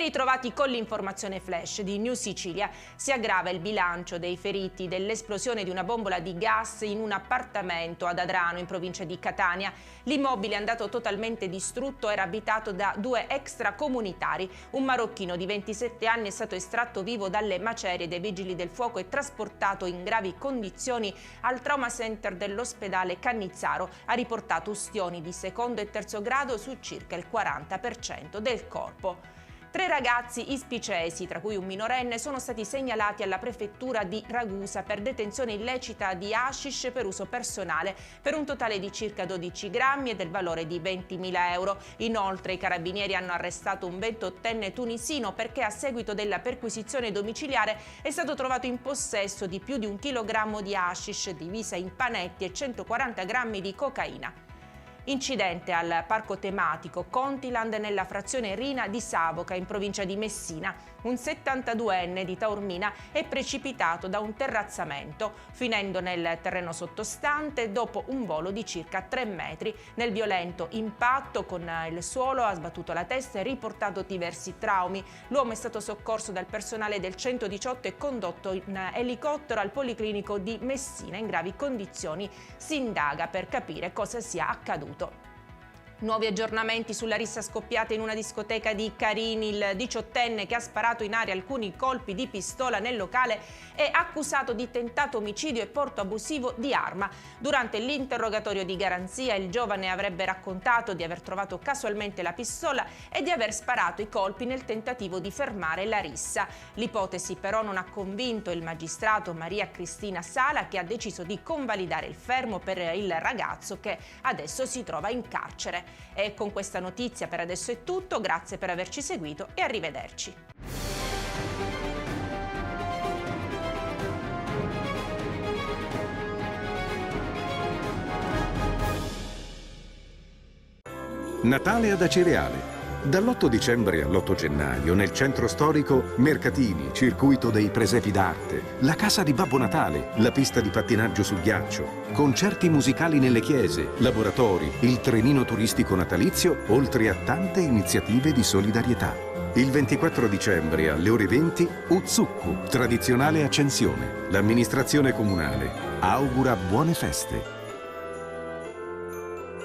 ritrovati con l'informazione flash di New Sicilia. Si aggrava il bilancio dei feriti dell'esplosione di una bombola di gas in un appartamento ad Adrano, in provincia di Catania. L'immobile, andato totalmente distrutto, era abitato da 2 extracomunitari. Un marocchino di 27 anni è stato estratto vivo dalle macerie dei vigili del fuoco e trasportato in gravi condizioni al trauma center dell'ospedale Cannizzaro. Ha riportato ustioni di secondo e terzo grado su circa il 40% del corpo. 3 ragazzi ispicesi, tra cui un minorenne, sono stati segnalati alla prefettura di Ragusa per detenzione illecita di hashish per uso personale, per un totale di circa 12 grammi e del valore di 20.000 euro. Inoltre i carabinieri hanno arrestato un 28enne tunisino perché a seguito della perquisizione domiciliare è stato trovato in possesso di più di 1 chilogrammo di hashish divisa in panetti e 140 grammi di cocaina. Incidente al parco tematico Contiland nella frazione Rina di Savoca, in provincia di Messina. Un 72enne di Taormina è precipitato da un terrazzamento, finendo nel terreno sottostante dopo un volo di circa 3 metri. Nel violento impatto con il suolo ha sbattuto la testa e riportato diversi traumi. L'uomo è stato soccorso dal personale del 118 e condotto in elicottero al Policlinico di Messina in gravi condizioni. Si indaga per capire cosa sia accaduto. Nuovi aggiornamenti sulla rissa scoppiata in una discoteca di Carini. Il 18enne che ha sparato in aria alcuni colpi di pistola nel locale è accusato di tentato omicidio e porto abusivo di arma. Durante l'interrogatorio di garanzia il giovane avrebbe raccontato di aver trovato casualmente la pistola e di aver sparato i colpi nel tentativo di fermare la rissa. L'ipotesi però non ha convinto il magistrato Maria Cristina Sala, che ha deciso di convalidare il fermo per il ragazzo, che adesso si trova in carcere. E con questa notizia per adesso è tutto, grazie per averci seguito e arrivederci. Natale ad Acireale. Dall'8 dicembre all'8 gennaio nel centro storico mercatini, circuito dei presepi d'arte, la casa di Babbo Natale, la pista di pattinaggio sul ghiaccio, concerti musicali nelle chiese, laboratori, il trenino turistico natalizio, oltre a tante iniziative di solidarietà. Il 24 dicembre alle ore 20 Uzzukku, tradizionale accensione. L'amministrazione comunale augura buone feste.